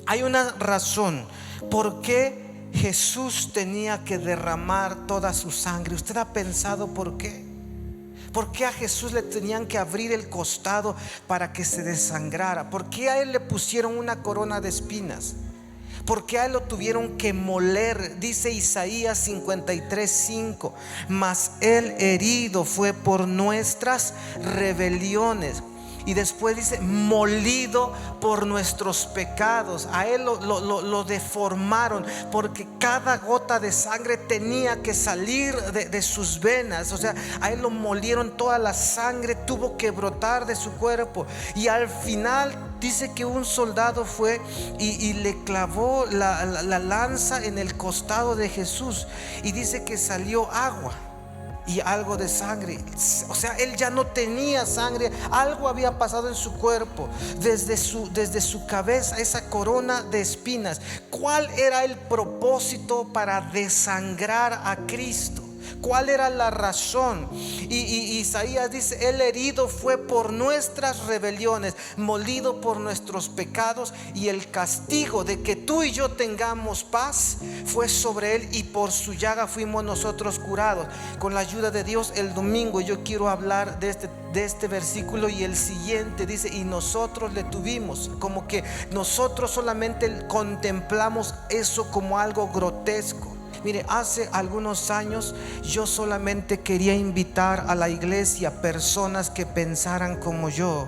Hay una razón por qué Jesús tenía que derramar toda su sangre. ¿Usted ha pensado por qué? ¿Por qué a Jesús le tenían que abrir el costado para que se desangrara? ¿Por qué a él le pusieron una corona de espinas? ¿Por qué a él lo tuvieron que moler? Dice Isaías 53:5: mas él herido fue por nuestras rebeliones. Y después dice: molido por nuestros pecados. A él lo deformaron, porque cada gota de sangre tenía que salir de sus venas. O sea, a él lo molieron, toda la sangre tuvo que brotar de su cuerpo. Y al final dice que un soldado fue y le clavó la lanza en el costado de Jesús, y dice que salió agua y algo de sangre. O sea, él ya no tenía sangre, algo había pasado en su cuerpo. Desde su cabeza, esa corona de espinas. ¿Cuál era el propósito para desangrar a Cristo? ¿Cuál era la razón? Y Isaías dice: el herido fue por nuestras rebeliones, molido por nuestros pecados, y el castigo de que tú y yo tengamos paz fue sobre él, y por su llaga fuimos nosotros curados. Con la ayuda de Dios, el domingo yo quiero hablar de este versículo y el siguiente. Dice: y nosotros le tuvimos. Como que nosotros solamente contemplamos eso como algo grotesco. Mire, hace algunos años yo solamente quería invitar a la iglesia personas que pensaran como yo,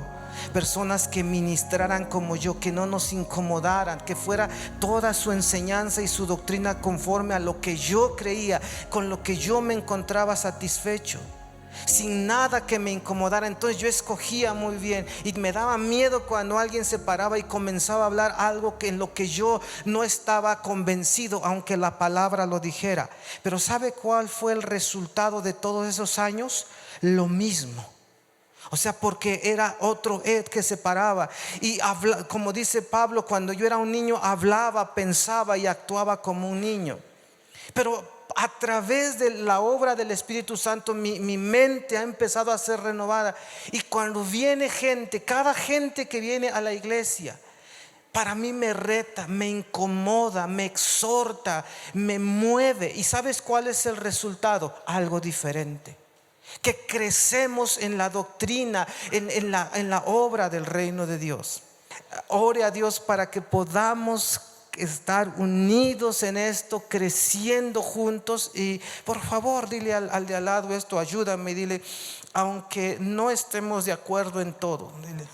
personas que ministraran como yo, que no nos incomodaran, que fuera toda su enseñanza y su doctrina conforme a lo que yo creía, con lo que yo me encontraba satisfecho, sin nada que me incomodara. Entonces yo escogía muy bien, y me daba miedo cuando alguien se paraba y comenzaba a hablar algo en lo que yo no estaba convencido, aunque la palabra lo dijera. Pero ¿sabe cuál fue el resultado de todos esos años? Lo mismo. O sea, porque era otro Ed que se paraba y como dice Pablo: cuando yo era un niño hablaba, pensaba y actuaba como un niño. Pero a través de la obra del Espíritu Santo, mi mente ha empezado a ser renovada. Y cuando viene gente, cada gente que viene a la iglesia, para mí me reta, me incomoda, me exhorta, me mueve. ¿Y sabes cuál es el resultado? Algo diferente. Que crecemos en la doctrina, en la obra del reino de Dios. Ore a Dios para que podamos estar unidos en esto, creciendo juntos. Y por favor, dile al de al lado esto: ayúdame, dile: aunque no estemos de acuerdo en todo, dile,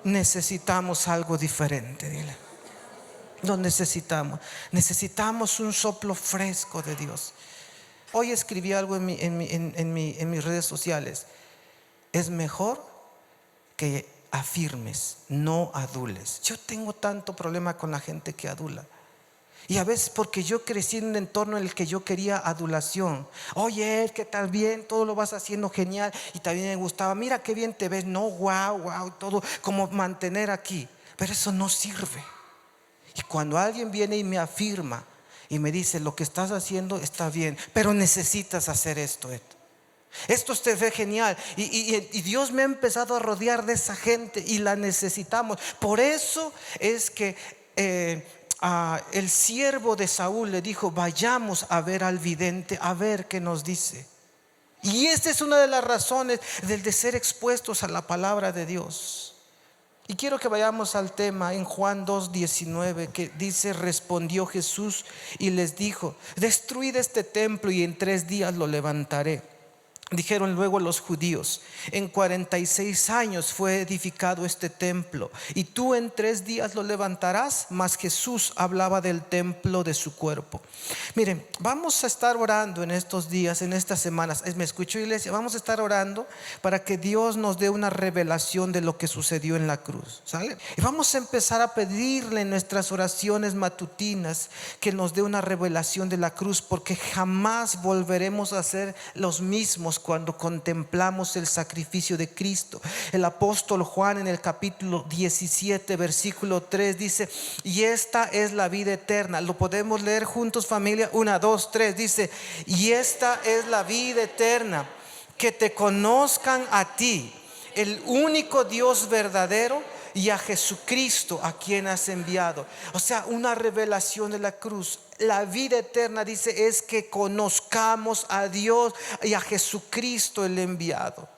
necesitamos algo diferente. Dile: lo necesitamos. Necesitamos un soplo fresco de Dios. Hoy escribí algo en mis redes sociales: es mejor que afirmes, no adules. Yo tengo tanto problema con la gente que adula. Y a veces porque yo crecí en un entorno en el que yo quería adulación. Oye, ¿qué tal? Bien, todo lo vas haciendo genial. Y también me gustaba: mira qué bien te ves. No, wow, todo como mantener aquí. Pero eso no sirve. Y cuando alguien viene y me afirma y me dice: lo que estás haciendo está bien, pero necesitas hacer esto. Esto te ve genial. Y Dios me ha empezado a rodear de esa gente, y la necesitamos. Por eso es que el siervo de Saúl le dijo: vayamos a ver al vidente, a ver qué nos dice. Y esta es una de las razones de ser expuestos a la palabra de Dios. Y quiero que vayamos al tema en Juan 2:19, que dice: respondió Jesús y les dijo: destruid este templo y en 3 días lo levantaré. Dijeron luego los judíos: en 46 años fue edificado este templo, y tú en 3 días lo levantarás. Mas Jesús hablaba del templo de su cuerpo. Miren, vamos a estar orando en estos días, en estas semanas. ¿Me escuchó, iglesia? Vamos a estar orando para que Dios nos dé una revelación de lo que sucedió en la cruz, ¿sale? Y vamos a empezar a pedirle en nuestras oraciones matutinas que nos dé una revelación de la cruz, porque jamás volveremos a ser los mismos cuando contemplamos el sacrificio de Cristo. El apóstol Juan, en el capítulo 17 versículo 3, dice: y esta es la vida eterna. Lo podemos leer juntos, familia. 1, 2, 3. Dice: y esta es la vida eterna, que te conozcan a ti, el único Dios verdadero, y a Jesucristo a quien has enviado. O sea, una revelación de la cruz. La vida eterna, dice, es que conozcamos a Dios y a Jesucristo el enviado.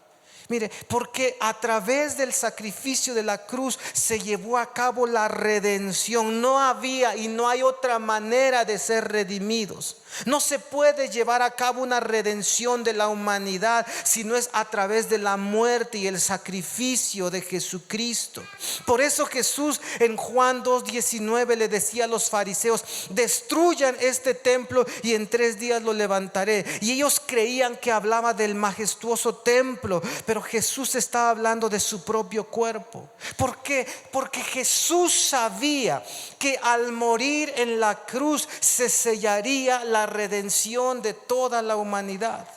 Mire, porque a través del sacrificio de la cruz se llevó a cabo la redención. No había y no hay otra manera de ser redimidos. No se puede llevar a cabo una redención de la humanidad si no es a través de la muerte y el sacrificio de Jesucristo. Por eso Jesús en Juan 2:19 le decía a los fariseos: destruyan este templo y en 3 días lo levantaré. Y ellos creían que hablaba del majestuoso templo, pero Jesús estaba hablando de su propio cuerpo. ¿Por qué? Porque Jesús sabía que al morir en la cruz se sellaría la redención de toda la humanidad.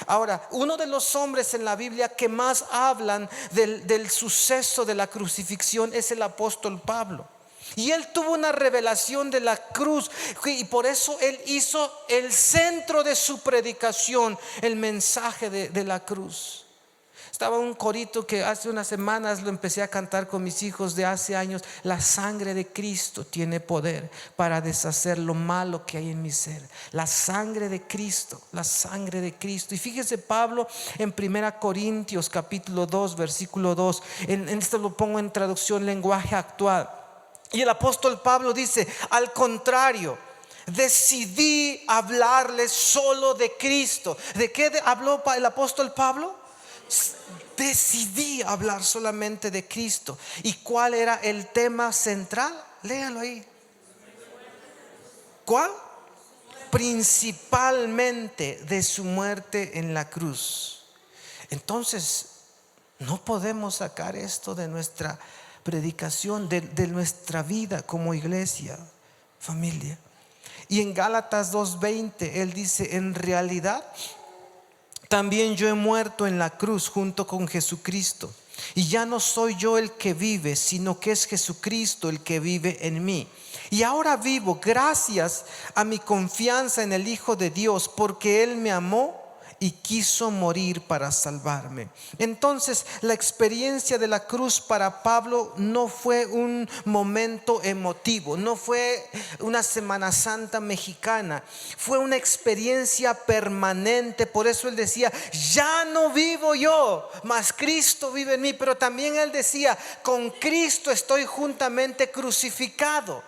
Ahora, uno de los hombres en la Biblia que más hablan del suceso de la crucifixión es el apóstol Pablo. Y él tuvo una revelación de la cruz, y por eso él hizo el centro de su predicación el mensaje de la cruz. Estaba un corito que hace unas semanas lo empecé a cantar con mis hijos de hace años: la sangre de Cristo tiene poder para deshacer lo malo que hay en mi ser. La sangre de Cristo, la sangre de Cristo. Y fíjese Pablo en 1 Corintios capítulo 2 versículo 2. En esto lo pongo en traducción lenguaje actual. Y el apóstol Pablo dice: al contrario, decidí hablarles solo de Cristo. ¿De qué habló el apóstol Pablo? Decidí hablar solamente de Cristo. ¿Y cuál era el tema central? Léalo ahí. ¿Cuál? Principalmente de su muerte en la cruz. Entonces, no podemos sacar esto de nuestra predicación, de nuestra vida como iglesia, familia. Y en Gálatas 2:20 él dice: en realidad también yo he muerto en la cruz junto con Jesucristo. Y ya no soy yo el que vive, sino que es Jesucristo el que vive en mí. Y ahora vivo gracias a mi confianza en el Hijo de Dios, porque Él me amó y quiso morir para salvarme. Entonces, la experiencia de la cruz para Pablo no fue un momento emotivo, no fue una Semana Santa mexicana, fue una experiencia permanente. Por eso él decía: ya no vivo yo, mas Cristo vive en mí. Pero también él decía: con Cristo estoy juntamente crucificado.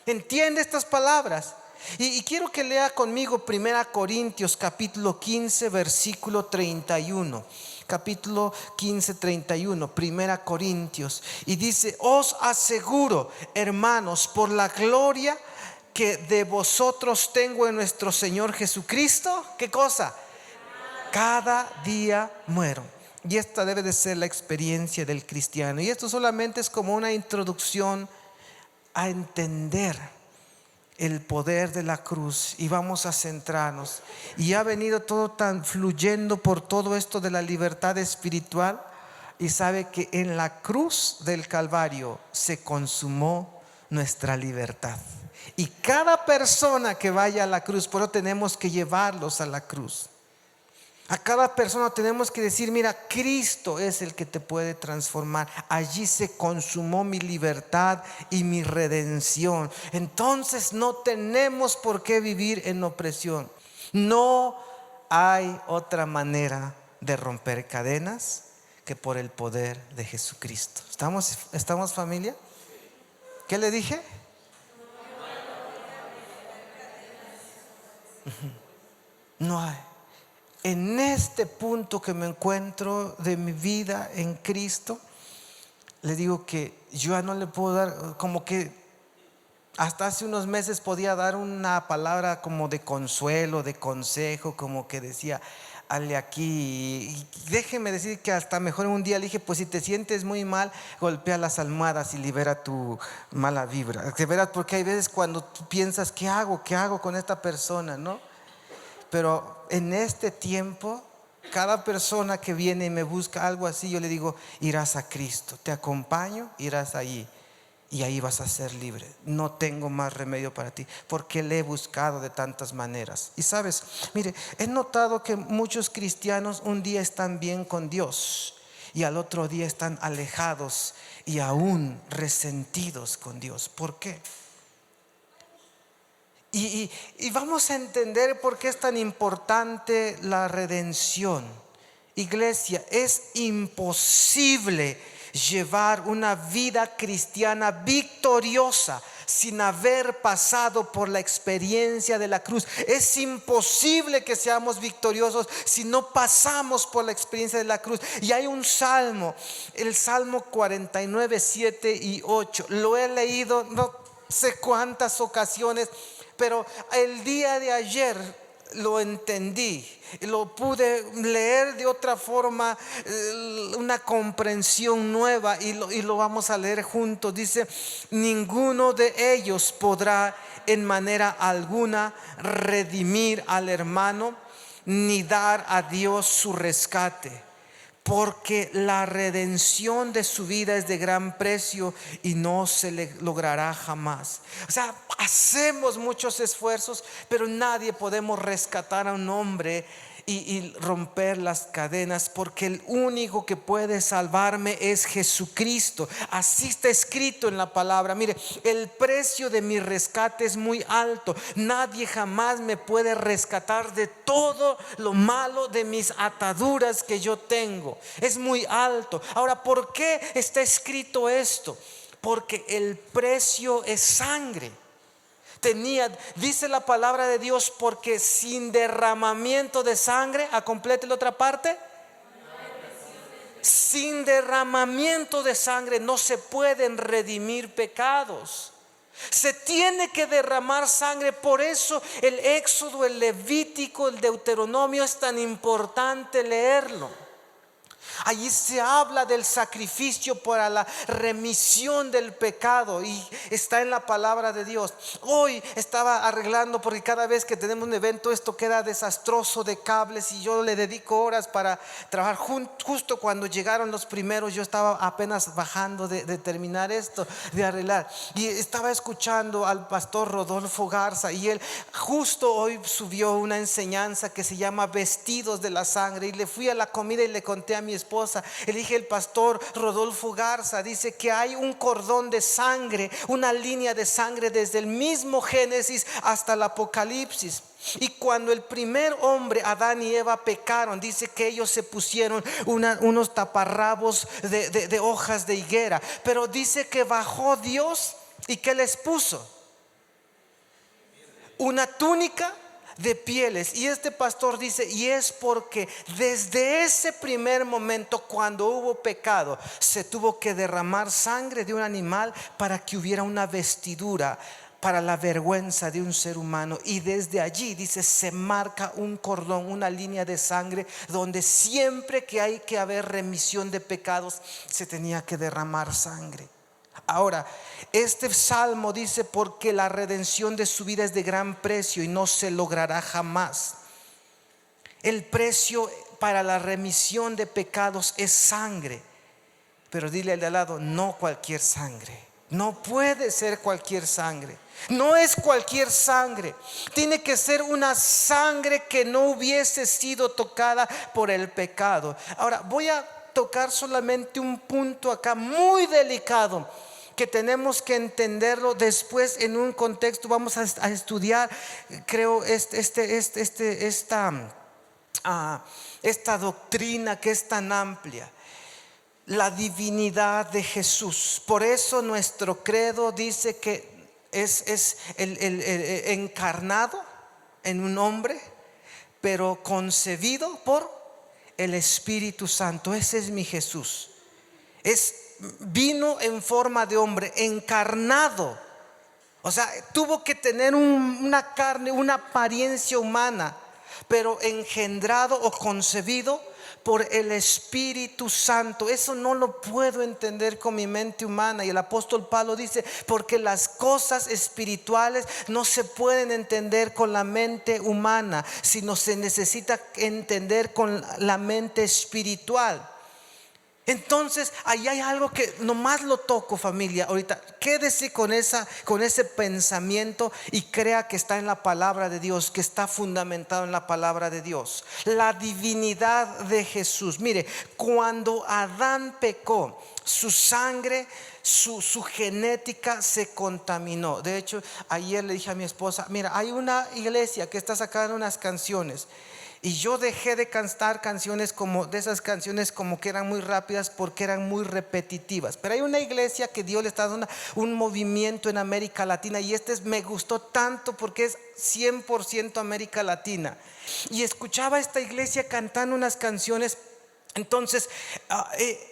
¿Entiende estas palabras? Y quiero que lea conmigo 1 Corintios capítulo 15 versículo 31. Capítulo 15, 31, 1 Corintios. Y dice: os aseguro, hermanos, por la gloria que de vosotros tengo en nuestro Señor Jesucristo, ¿qué cosa? Cada día muero. Y esta debe de ser la experiencia del cristiano. Y esto solamente es como una introducción a entender el poder de la cruz, y vamos a centrarnos. Y ha venido todo tan fluyendo por todo esto de la libertad espiritual, y sabe que en la cruz del Calvario se consumó nuestra libertad. Y cada persona que vaya a la cruz, por eso tenemos que llevarlos a la cruz. A cada persona tenemos que decir: mira, Cristo es el que te puede transformar. Allí se consumó mi libertad y mi redención. Entonces no tenemos por qué vivir en opresión. No hay otra manera de romper cadenas que por el poder de Jesucristo. ¿Estamos familia? ¿Qué le dije? No hay. En este punto que me encuentro de mi vida en Cristo, le digo que yo ya no le puedo dar, como que hasta hace unos meses podía dar una palabra como de consuelo, de consejo, como que decía: hazle aquí. Y déjeme decir que hasta mejor un día le dije: pues si te sientes muy mal, golpea las almohadas y libera tu mala vibra. De verdad, porque hay veces cuando tú piensas: ¿qué hago con esta persona? ¿No? Pero en este tiempo, cada persona que viene y me busca algo así, yo le digo: irás a Cristo, te acompaño, irás allí y ahí vas a ser libre. No tengo más remedio para ti, porque le he buscado de tantas maneras. Y sabes, mire, he notado que muchos cristianos un día están bien con Dios y al otro día están alejados y aún resentidos con Dios. ¿Por qué? Y vamos a entender por qué es tan importante la redención. Iglesia, es imposible llevar una vida cristiana victoriosa sin haber pasado por la experiencia de la cruz. Es imposible que seamos victoriosos si no pasamos por la experiencia de la cruz. Y hay un salmo, el Salmo 49, 7 y 8. Lo he leído no sé cuántas ocasiones, pero el día de ayer lo entendí, lo pude leer de otra forma, una comprensión nueva, y lo vamos a leer juntos. Dice: ninguno de ellos podrá en manera alguna redimir al hermano, ni dar a Dios su rescate, porque la redención de su vida es de gran precio y no se le logrará jamás. O sea, hacemos muchos esfuerzos, pero nadie podemos rescatar a un hombre y romper las cadenas, porque el único que puede salvarme es Jesucristo. Así está escrito en la palabra. Mire, el precio de mi rescate es muy alto. Nadie jamás me puede rescatar de todo lo malo, de mis ataduras que yo tengo. Es muy alto. Ahora, ¿por qué está escrito esto? Porque el precio es sangre. Dice la palabra de Dios, porque sin derramamiento de sangre, complete la otra parte. Sin derramamiento de sangre no se pueden redimir pecados. Se tiene que derramar sangre. Por eso el Éxodo, el Levítico, el Deuteronomio es tan importante leerlo. Allí se habla del sacrificio para la remisión del pecado, y está en la palabra de Dios. Hoy estaba arreglando, porque cada vez que tenemos un evento esto queda desastroso de cables, y yo le dedico horas para trabajar. Justo cuando llegaron los primeros, yo estaba apenas bajando de terminar esto, de arreglar, y estaba escuchando al pastor Rodolfo Garza, y él justo hoy subió una enseñanza que se llama Vestidos de la Sangre. Y le fui a la comida y le conté a mi esposa, le dije: el pastor Rodolfo Garza dice que hay un cordón de sangre, una línea de sangre desde el mismo Génesis hasta el Apocalipsis. Y cuando el primer hombre, Adán y Eva, pecaron, dice que ellos se pusieron unos taparrabos de hojas de higuera. Pero dice que bajó Dios, ¿y qué les puso? Una túnica de pieles. Y este pastor dice: y es porque desde ese primer momento, cuando hubo pecado, se tuvo que derramar sangre de un animal para que hubiera una vestidura para la vergüenza de un ser humano. Y desde allí, dice, se marca un cordón, una línea de sangre, donde siempre que hay que haber remisión de pecados, se tenía que derramar sangre. Ahora, este salmo dice: porque la redención de su vida es de gran precio y no se logrará jamás. El precio para la remisión de pecados es sangre. Pero dile al de al lado: no cualquier sangre. No puede ser cualquier sangre. No es cualquier sangre. Tiene que ser una sangre que no hubiese sido tocada por el pecado. Ahora voy a tocar solamente un punto acá muy delicado, que tenemos que entenderlo. Después, en un contexto, vamos a estudiar, creo, esta doctrina que es tan amplia, la divinidad de Jesús. Por eso nuestro credo dice que es el encarnado en un hombre, pero concebido por el Espíritu Santo. Ese es mi Jesús. Vino en forma de hombre, encarnado. O sea, tuvo que tener una carne, una apariencia humana, pero engendrado o concebido por el Espíritu Santo. Eso no lo puedo entender con mi mente humana. Y el apóstol Pablo dice: porque las cosas espirituales no se pueden entender con la mente humana, sino se necesita entender con la mente espiritual. Entonces, ahí hay algo que nomás lo toco, familia. Ahorita, quédese con ese pensamiento y crea que está en la palabra de Dios, que está fundamentado en la palabra de Dios. La divinidad de Jesús. Mire, cuando Adán pecó, su sangre, su genética se contaminó. De hecho, ayer le dije a mi esposa: mira, hay una iglesia que está sacando unas canciones, y yo dejé de cantar canciones como de esas canciones como que eran muy rápidas, porque eran muy repetitivas. Pero hay una iglesia que Dios le está dando un movimiento en América Latina, y me gustó tanto porque es 100% América Latina. Y escuchaba a esta iglesia cantando unas canciones. Entonces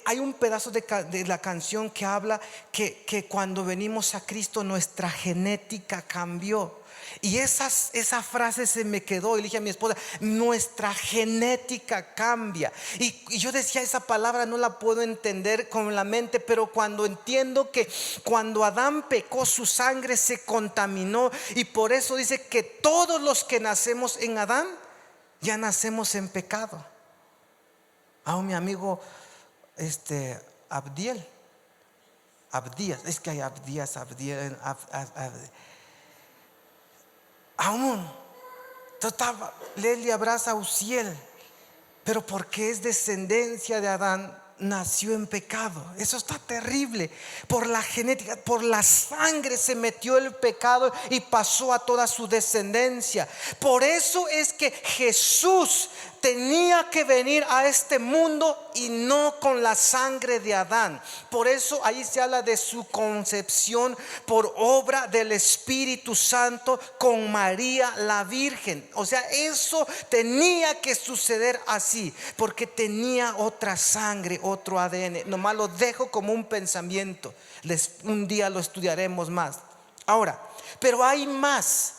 hay un pedazo de la canción que habla que cuando venimos a Cristo nuestra genética cambió. Y esa frase se me quedó, y le dije a mi esposa: nuestra genética cambia. Y yo decía, esa palabra no la puedo entender con la mente, pero cuando entiendo que cuando Adán pecó, su sangre se contaminó, y por eso dice que todos los que nacemos en Adán ya nacemos en pecado. Mi amigo Abdías, es que hay Abdías, aún Leli abraza a Uziel, pero porque es descendencia de Adán, nació en pecado. Eso está terrible. Por la genética, por la sangre se metió el pecado y pasó a toda su descendencia. Por eso es que Jesús tenía que venir a este mundo y no con la sangre de Adán. Por eso ahí se habla de su concepción por obra del Espíritu Santo con María la Virgen. O sea, eso tenía que suceder así, porque tenía otra sangre, otro ADN. Nomás lo dejo como un pensamiento. Un día lo estudiaremos más. Ahora, pero hay más.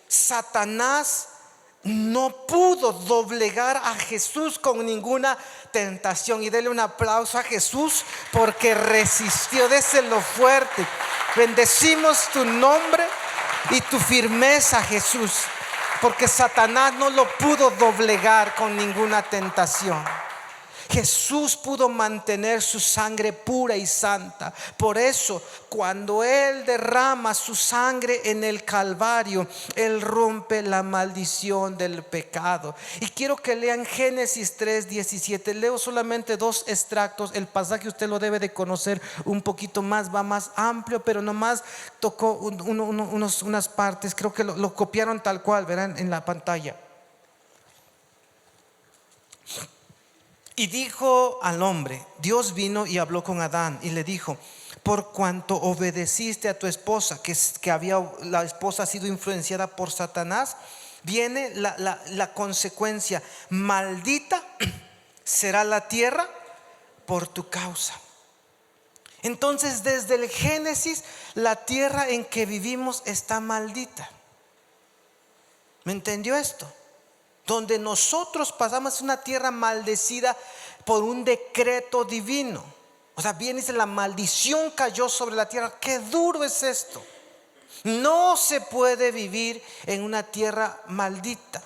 Satanás no pudo doblegar a Jesús con ninguna tentación. Y denle un aplauso a Jesús porque resistió. Déselo fuerte. Bendecimos tu nombre y tu firmeza, Jesús, porque Satanás no lo pudo doblegar con ninguna tentación. Jesús pudo mantener su sangre pura y santa. Por eso, cuando Él derrama su sangre en el Calvario, Él rompe la maldición del pecado. Y quiero que lean Génesis 3:17. Leo solamente 2 extractos. El pasaje usted lo debe de conocer un poquito más, va más amplio, pero nomás tocó unas partes. Creo que lo copiaron tal cual, verán en la pantalla. Y dijo al hombre: Dios vino y habló con Adán y le dijo: por cuanto obedeciste a tu esposa, la esposa ha sido influenciada por Satanás, viene la consecuencia. Maldita será la tierra por tu causa. Entonces, desde el Génesis, la tierra en que vivimos está maldita. ¿Me entendió esto? Donde nosotros pasamos una tierra maldecida por un decreto divino. O sea, bien dice, la maldición cayó sobre la tierra. Qué duro es esto. No se puede vivir en una tierra maldita.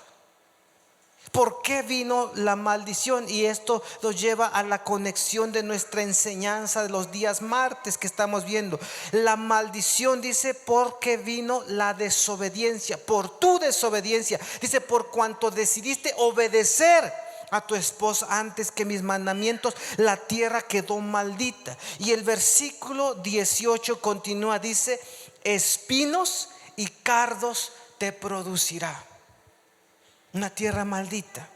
¿Por qué vino la maldición? Y esto nos lleva a la conexión de nuestra enseñanza de los días martes que estamos viendo. La maldición dice porque vino la desobediencia, por tu desobediencia. Dice, por cuanto decidiste obedecer a tu esposa antes que mis mandamientos, la tierra quedó maldita. Y el versículo 18 continúa, dice: espinos y cardos te producirá. Una tierra maldita.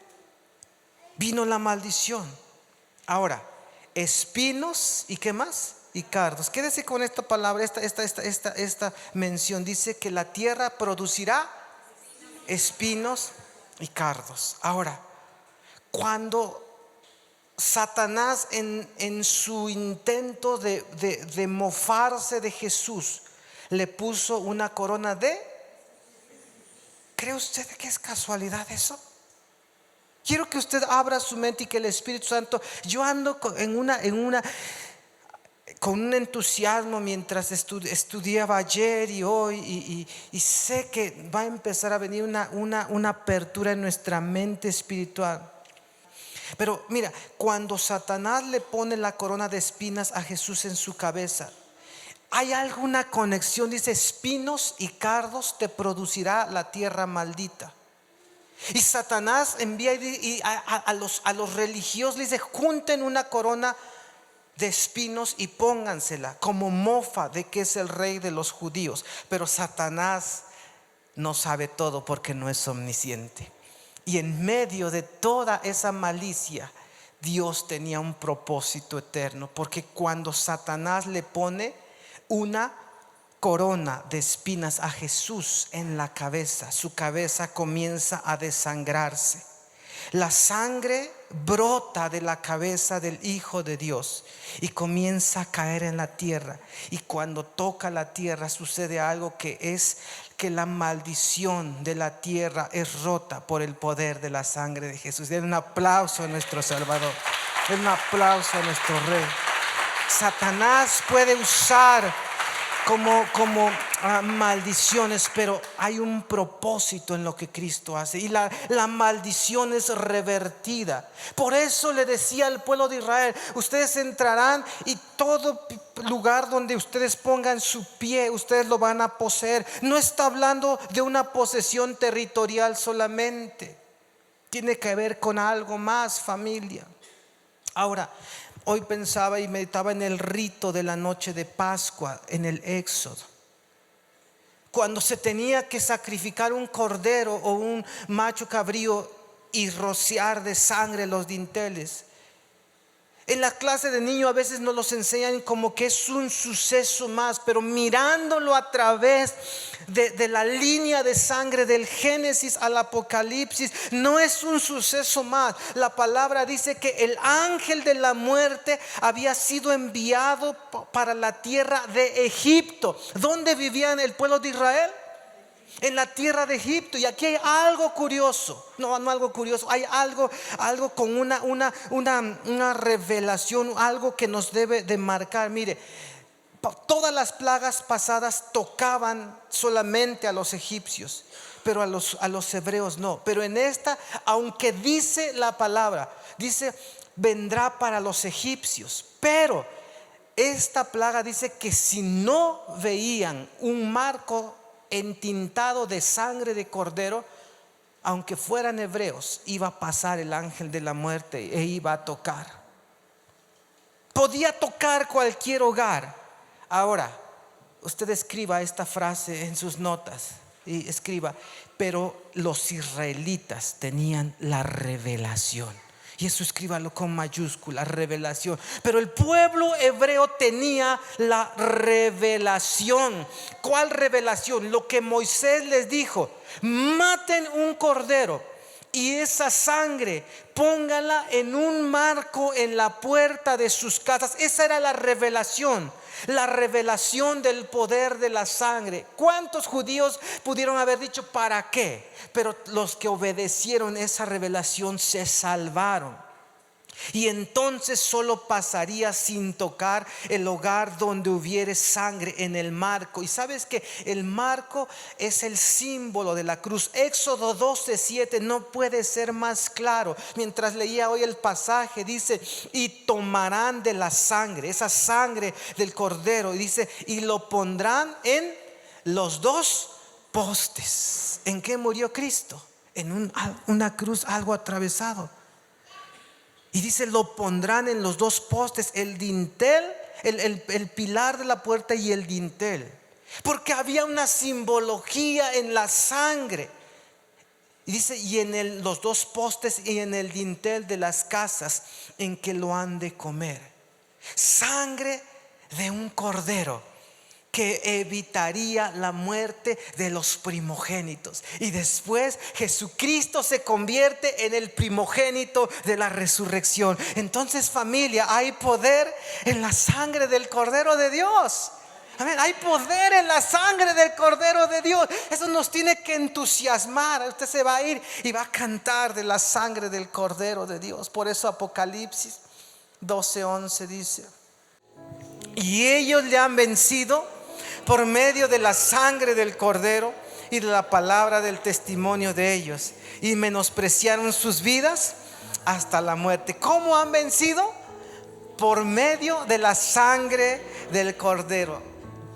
Vino la maldición. Ahora, espinos y ¿qué más? Y cardos. Quédese con esta palabra, esta mención. Dice que la tierra producirá espinos y cardos. Ahora, cuando Satanás en su intento de mofarse de Jesús, le puso una corona de... ¿Cree usted que es casualidad eso? Quiero que usted abra su mente y que el Espíritu Santo... Yo ando con un entusiasmo mientras estudiaba ayer y hoy, y sé que va a empezar a venir una apertura en nuestra mente espiritual. Pero mira, cuando Satanás le pone la corona de espinas a Jesús en su cabeza, hay alguna conexión. Dice: espinos y cardos te producirá la tierra maldita. Y Satanás envía a los religiosos, le dice: junten una corona de espinos y póngansela como mofa de que es el rey de los judíos. Pero Satanás no sabe todo, porque no es omnisciente. Y en medio de toda esa malicia, Dios tenía un propósito eterno, porque cuando Satanás le pone una corona de espinas a Jesús en la cabeza, su cabeza comienza a desangrarse. La sangre brota de la cabeza del Hijo de Dios y comienza a caer en la tierra. Y cuando toca la tierra sucede algo, que es que la maldición de la tierra es rota por el poder de la sangre de Jesús. Den un aplauso a nuestro Salvador. Den un aplauso a nuestro Rey. Satanás puede usar como maldiciones, pero hay un propósito en lo que Cristo hace, y la maldición es revertida. Por eso le decía al pueblo de Israel: ustedes entrarán y todo lugar donde ustedes pongan su pie, ustedes lo van a poseer. No está hablando de una posesión territorial solamente, tiene que ver con algo más, familia. Ahora, hoy pensaba y meditaba en el rito de la noche de Pascua en el Éxodo, cuando se tenía que sacrificar un cordero o un macho cabrío y rociar de sangre los dinteles. En la clase de niños a veces nos los enseñan como que es un suceso más, pero mirándolo a través de la línea de sangre del Génesis al Apocalipsis, no es un suceso más. La palabra dice que el ángel de la muerte había sido enviado para la tierra de Egipto. ¿Dónde vivían el pueblo de Israel? En la tierra de Egipto. Y aquí hay algo curioso. No algo curioso. Hay algo con una revelación, algo que nos debe de marcar. Mire, todas las plagas pasadas tocaban solamente a los egipcios, pero a los hebreos no. Pero en esta, aunque dice la palabra, dice: vendrá para los egipcios, pero esta plaga dice que si no veían un marco entintado de sangre de cordero, aunque fueran hebreos, iba a pasar el ángel de la muerte e iba a tocar. Podía tocar cualquier hogar. Ahora, usted escriba esta frase en sus notas y escriba: pero los israelitas tenían la revelación. Y eso escríbalo con mayúscula: revelación. Pero el pueblo hebreo tenía la revelación. ¿Cuál revelación? Lo que Moisés les dijo: maten un cordero y esa sangre pónganla en un marco en la puerta de sus casas. Esa era la revelación. La revelación del poder de la sangre. ¿Cuántos judíos pudieron haber dicho para qué? Pero los que obedecieron esa revelación se salvaron. Y entonces solo pasaría sin tocar el hogar donde hubiere sangre en el marco. Y sabes que el marco es el símbolo de la cruz. Éxodo 12:7 no puede ser más claro. Mientras leía hoy el pasaje, dice: y tomarán de la sangre, esa sangre del cordero, y dice: y lo pondrán en los dos postes. ¿En qué murió Cristo? En una cruz, algo atravesado. Y dice: lo pondrán en los dos postes, el dintel, el pilar de la puerta y el dintel. Porque había una simbología en la sangre. Y dice: y en los dos postes y en el dintel de las casas en que lo han de comer. Sangre de un cordero que evitaría la muerte de los primogénitos. Y después Jesucristo se convierte en el primogénito de la resurrección. Entonces, familia, hay poder en la sangre del Cordero de Dios. Amén. Hay poder en la sangre del Cordero de Dios. Eso nos tiene que entusiasmar. Usted se va a ir y va a cantar de la sangre del Cordero de Dios. Por eso Apocalipsis 12:11 dice: y ellos le han vencido por medio de la sangre del Cordero y de la palabra del testimonio de ellos, y menospreciaron sus vidas hasta la muerte. ¿Cómo han vencido? Por medio de la sangre del Cordero.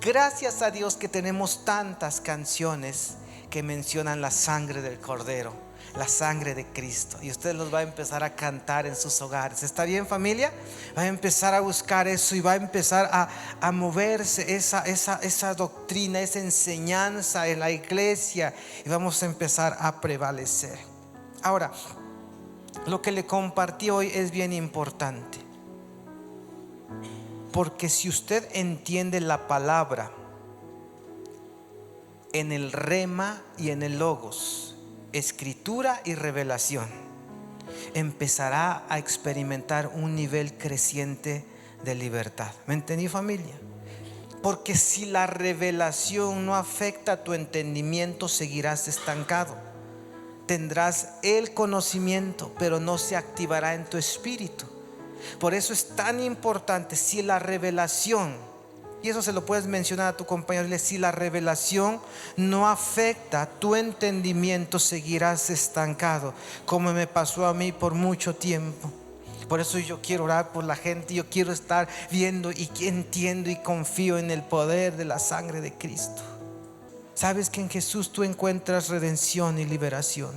Gracias a Dios que tenemos tantas canciones que mencionan la sangre del Cordero, la sangre de Cristo. Y usted los va a empezar a cantar en sus hogares. ¿Está bien, familia? Va a empezar a buscar eso y va a empezar a moverse esa doctrina, esa enseñanza en la iglesia. Y vamos a empezar a prevalecer. Ahora, lo que le compartí hoy es bien importante. Porque si usted entiende la palabra en el rema y en el logos, escritura y revelación, empezará a experimentar un nivel creciente de libertad. ¿Me entendí, familia? Porque si la revelación no afecta a tu entendimiento, seguirás estancado. Tendrás el conocimiento, pero no se activará en tu espíritu. Por eso es tan importante, si la revelación, y eso se lo puedes mencionar a tu compañero, si la revelación no afecta tu entendimiento, seguirás estancado, como me pasó a mí por mucho tiempo. Por eso yo quiero orar por la gente. Yo quiero estar viendo y entiendo y confío en el poder de la sangre de Cristo. Sabes que en Jesús tú encuentras redención y liberación.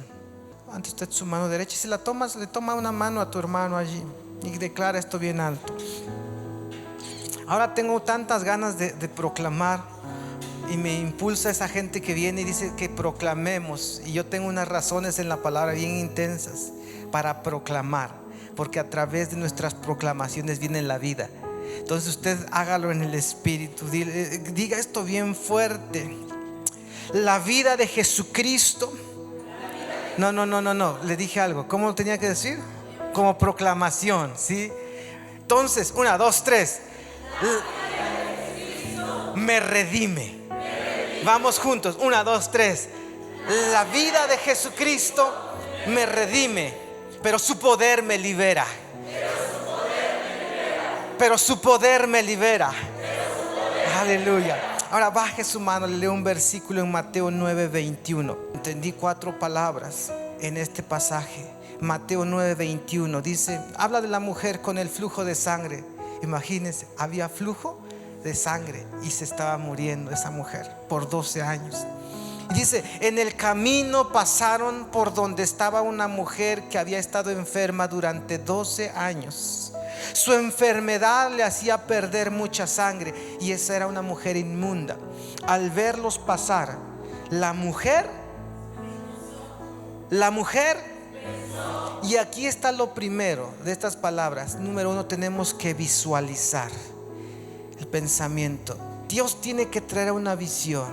Levante usted su mano derecha y si la tomas, le toma una mano a tu hermano allí y declara esto bien alto. Ahora tengo tantas ganas de proclamar y me impulsa esa gente que viene y dice que proclamemos. Y yo tengo unas razones en la palabra bien intensas para proclamar, porque a través de nuestras proclamaciones viene la vida. Entonces usted hágalo en el espíritu. Diga esto bien fuerte: la vida de Jesucristo. No, le dije algo. ¿Cómo lo tenía que decir? Como proclamación, ¿sí? Entonces, 1, 2, 3. Me redime. Vamos juntos, 1, 2, 3. La vida de Jesucristo me redime, pero su poder me libera. Pero su poder me libera. Aleluya. Ahora baje su mano, le leo un versículo en Mateo 9:21. Entendí 4 palabras en este pasaje. Mateo 9:21 dice, habla de la mujer con el flujo de sangre. Imagínense, había flujo de sangre y se estaba muriendo esa mujer por 12 años. Y dice, en el camino pasaron por donde estaba una mujer que había estado enferma durante 12 años. Su enfermedad le hacía perder mucha sangre y esa era una mujer inmunda. Al verlos pasar, la mujer, y aquí está lo primero de estas palabras. Número 1, tenemos que visualizar el pensamiento. Dios tiene que traer una visión.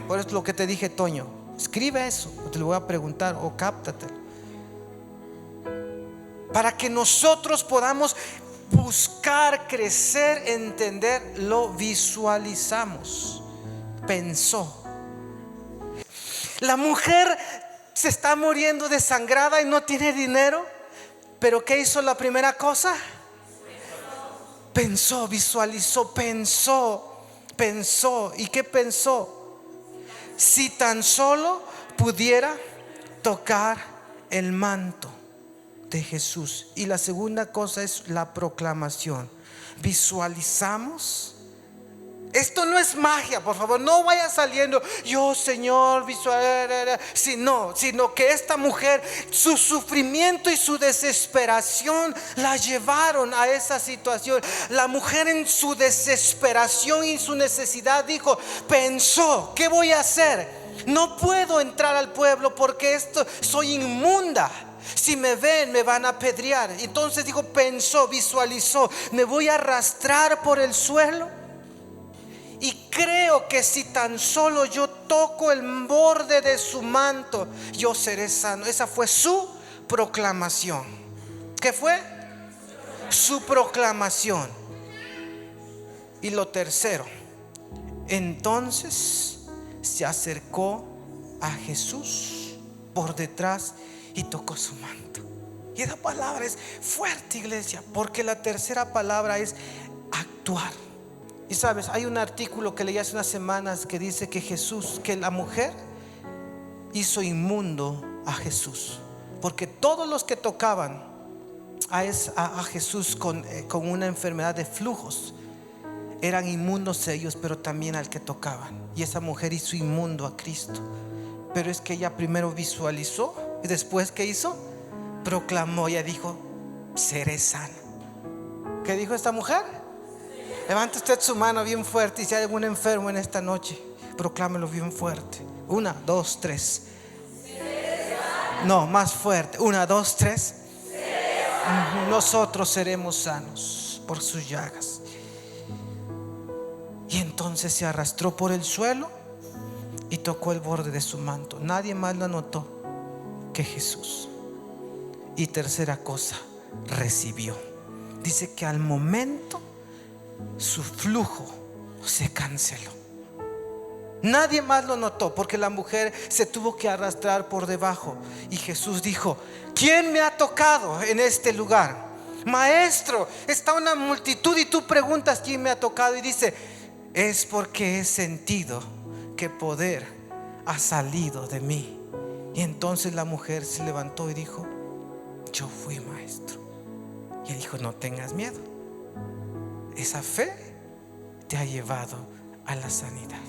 Por eso lo que te dije, Toño, escribe eso, te lo voy a preguntar o cáptate, para que nosotros podamos buscar, crecer, entender. Lo visualizamos. Pensó. La mujer se está muriendo desangrada y no tiene dinero, pero ¿qué hizo la primera cosa? Pensó, visualizó, pensó. ¿Y qué pensó? Si tan solo pudiera tocar el manto de Jesús. Y la segunda cosa es la proclamación. Visualizamos. Esto no es magia, por favor, no vaya saliendo yo, Señor, sino que esta mujer, su sufrimiento y su desesperación la llevaron a esa situación. La mujer en su desesperación y su necesidad dijo, pensó, ¿qué voy a hacer? No puedo entrar al pueblo porque soy inmunda. Si me ven me van a apedrear. Entonces dijo, pensó, visualizó, me voy a arrastrar por el suelo. Y creo que si tan solo yo toco el borde de su manto, yo seré sano. Esa fue su proclamación. ¿Qué fue? Su proclamación. Y lo tercero, entonces se acercó a Jesús por detrás y tocó su manto. Y esa palabra es fuerte, iglesia, porque la tercera palabra es actuar. Y sabes, hay un artículo que leí hace unas semanas que dice que la mujer hizo inmundo a Jesús, porque todos los que tocaban a Jesús con una enfermedad de flujos. Eran inmundos ellos, pero también al que tocaban. Y esa mujer hizo inmundo a Cristo. Pero es que ella primero visualizó y después, ¿qué hizo? Proclamó. Ella dijo: seré sana. ¿Qué dijo esta mujer? Levante usted su mano bien fuerte. Y si hay algún enfermo en esta noche, proclámelo bien fuerte. 1, 2, 3. No, más fuerte. 1, 2, 3. Nosotros seremos sanos por sus llagas. Y entonces se arrastró por el suelo y tocó el borde de su manto. Nadie más lo notó que Jesús. Y tercera cosa, recibió. Dice que al momento su flujo se canceló. Nadie más lo notó, porque la mujer se tuvo que arrastrar por debajo. Y Jesús dijo: ¿quién me ha tocado en este lugar? Maestro, está una multitud y tú preguntas quién me ha tocado. Y dice: es porque he sentido que poder ha salido de mí. Y entonces la mujer se levantó y dijo: yo fui, maestro. Y él dijo: no tengas miedo, esa fe te ha llevado a la sanidad.